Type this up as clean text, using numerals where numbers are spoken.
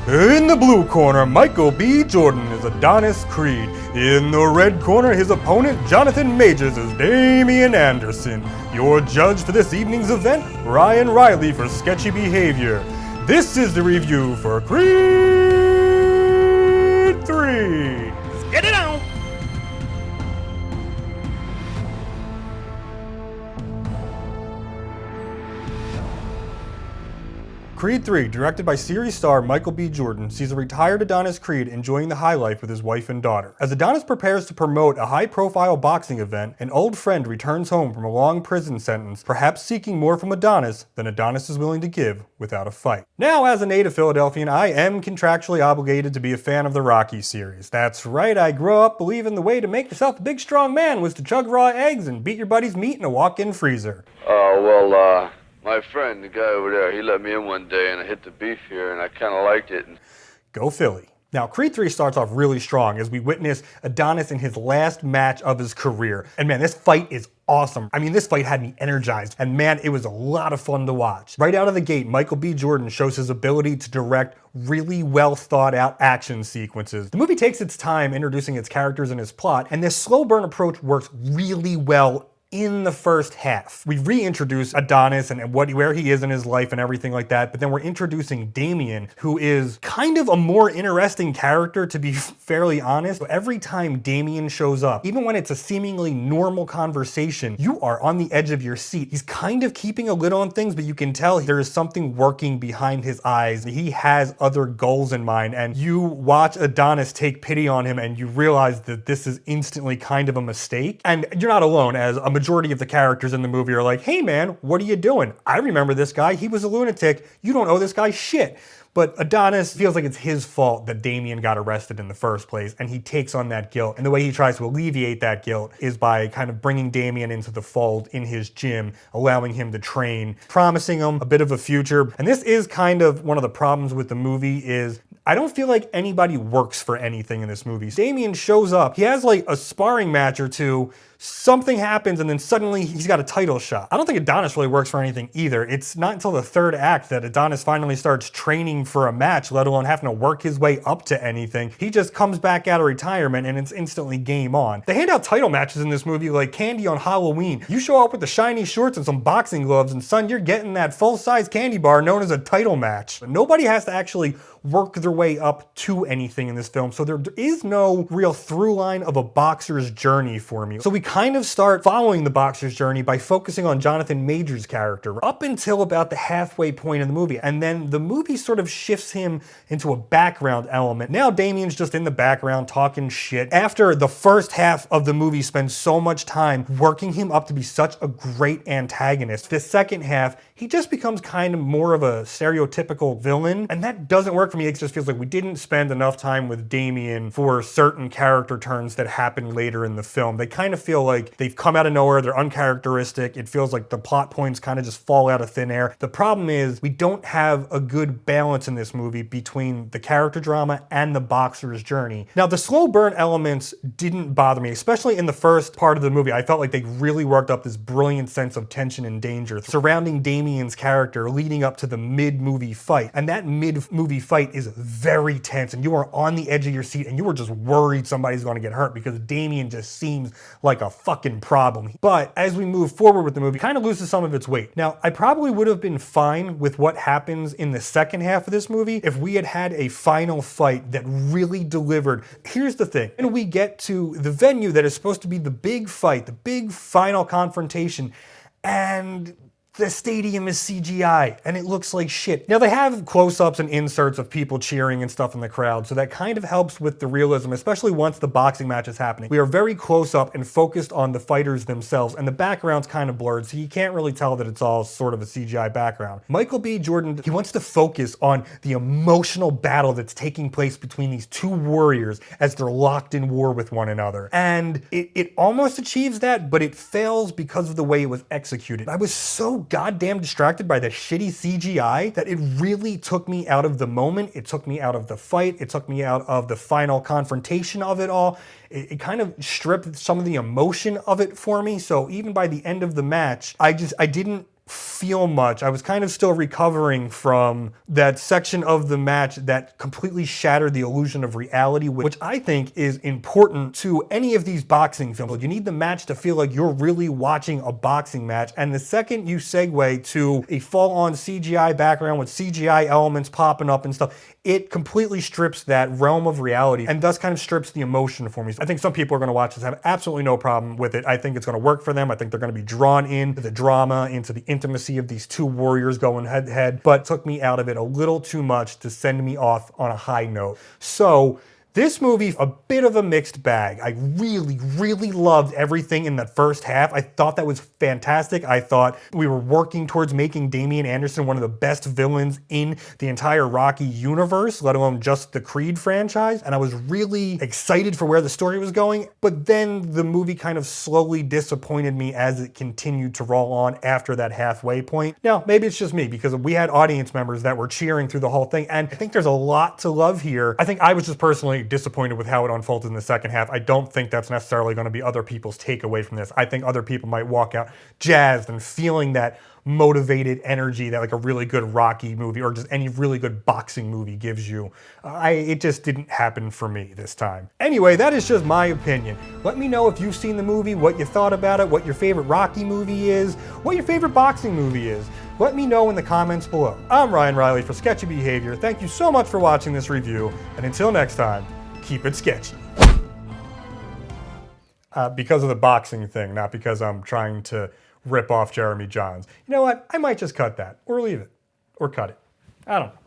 In the blue corner, Michael B. Jordan is Adonis Creed. In the red corner, his opponent, Johnathan Majors, is Damian Anderson. Your judge for this evening's event, Ryan Riley for sketchy behavior. This is the review for Creed 3. Let's get it on! Creed 3, directed by series star Michael B. Jordan, sees a retired Adonis Creed enjoying the high life with his wife and daughter. As Adonis prepares to promote a high-profile boxing event, an old friend returns home from a long prison sentence, perhaps seeking more from Adonis than Adonis is willing to give without a fight. Now, as a native Philadelphian, I am contractually obligated to be a fan of the Rocky series. That's right, I grew up believing the way to make yourself a big strong man was to chug raw eggs and beat your buddy's meat in a walk-in freezer. My friend, the guy over there, he let me in one day and I hit the beef here and I kind of liked it. Go Philly. Now, Creed 3 starts off really strong as we witness Adonis in his last match of his career. And man, this fight is awesome. I mean, this fight had me energized, and man, it was a lot of fun to watch. Right out of the gate, Michael B. Jordan shows his ability to direct really well thought out action sequences. The movie takes its time introducing its characters and its plot, and this slow burn approach works really well in the first half. We reintroduce Adonis and where he is in his life and everything like that, but then we're introducing Damian, who is kind of a more interesting character, to be fairly honest. Every time Damian shows up, even when it's a seemingly normal conversation, you are on the edge of your seat. He's kind of keeping a lid on things, but you can tell there is something working behind his eyes. He has other goals in mind, and you watch Adonis take pity on him and you realize that this is instantly kind of a mistake. And you're not alone, as a majority of the characters in the movie are like, hey man, what are you doing? I remember this guy, he was a lunatic, you don't owe this guy shit. But Adonis feels like it's his fault that Damian got arrested in the first place, and he takes on that guilt. And the way he tries to alleviate that guilt is by kind of bringing Damian into the fold in his gym, allowing him to train, promising him a bit of a future. And this is kind of one of the problems with the movie is I don't feel like anybody works for anything in this movie. Damian shows up, he has like a sparring match or two, something happens, and then suddenly he's got a title shot. I don't think Adonis really works for anything either. It's not until the third act that Adonis finally starts training for a match, let alone having to work his way up to anything. He just comes back out of retirement and it's instantly game on. They hand out title matches in this movie like candy on Halloween. You show up with the shiny shorts and some boxing gloves, and son, you're getting that full-size candy bar known as a title match. Nobody has to actually work their way up to anything in this film, so there is no real through line of a boxer's journey for me. So we kind of start following the boxer's journey by focusing on Johnathan Majors' character up until about the halfway point of the movie, and then the movie sort of shifts him into a background element. Now Damian's just in the background talking shit. After the first half of the movie spends so much time working him up to be such a great antagonist, the second half he just becomes kind of more of a stereotypical villain, and that doesn't work for me. It just feels like we didn't spend enough time with Damian for certain character turns that happen later in the film. They kind of feel like they've come out of nowhere, they're uncharacteristic, it feels like the plot points kind of just fall out of thin air. The problem is we don't have a good balance in this movie between the character drama and the boxer's journey. Now, the slow burn elements didn't bother me, especially in the first part of the movie. I felt like they really worked up this brilliant sense of tension and danger surrounding Damian's character leading up to the mid-movie fight. And that mid-movie fight is very tense, and you are on the edge of your seat, and you are just worried somebody's going to get hurt because Damian just seems like a fucking problem. But as we move forward with the movie, it kind of loses some of its weight. Now, I probably would have been fine with what happens in the second half of this movie if we had had a final fight that really delivered. Here's the thing, and we get to the venue that is supposed to be the big fight, the big final confrontation, and the stadium is CGI and it looks like shit. Now they have close-ups and inserts of people cheering and stuff in the crowd, so that kind of helps with the realism, especially once the boxing match is happening. We are very close up and focused on the fighters themselves, and the background's kind of blurred, so you can't really tell that it's all sort of a CGI background. Michael B. Jordan, he wants to focus on the emotional battle that's taking place between these two warriors as they're locked in war with one another. And it almost achieves that, but it fails because of the way it was executed. I was so goddamn distracted by the shitty CGI that it really took me out of the moment. It took me out of the fight. It took me out of the final confrontation of it all. It kind of stripped some of the emotion of it for me. So even by the end of the match, I didn't feel much. I was kind of still recovering from that section of the match that completely shattered the illusion of reality, which I think is important to any of these boxing films. You need the match to feel like you're really watching a boxing match, and the second you segue to a full-on CGI background with CGI elements popping up and stuff, it completely strips that realm of reality and thus kind of strips the emotion for me. I think some people are going to watch this have absolutely no problem with it. I think it's going to work for them. I think they're going to be drawn into the drama, into the intimacy of these two warriors going head to head, but took me out of it a little too much to send me off on a high note. So this movie, a bit of a mixed bag. I really, really loved everything in that first half. I thought that was fantastic. I thought we were working towards making Damian Anderson one of the best villains in the entire Rocky universe, let alone just the Creed franchise. And I was really excited for where the story was going. But then the movie kind of slowly disappointed me as it continued to roll on after that halfway point. Now, maybe it's just me because we had audience members that were cheering through the whole thing. And I think there's a lot to love here. I think I was just personally disappointed with how it unfolded in the second half. I don't think that's necessarily going to be other people's takeaway from this. I think other people might walk out jazzed and feeling that motivated energy that like a really good Rocky movie or just any really good boxing movie gives you. It just didn't happen for me this time. Anyway, that is just my opinion. Let me know if you've seen the movie, what you thought about it, what your favorite Rocky movie is, what your favorite boxing movie is. Let me know in the comments below. I'm Ryan Riley for Sketchy Behavior. Thank you so much for watching this review, and until next time, keep it sketchy. Because of the boxing thing, not because I'm trying to rip off Jeremy Johns. You know what? I might just cut that, or leave it, or cut it. I don't know.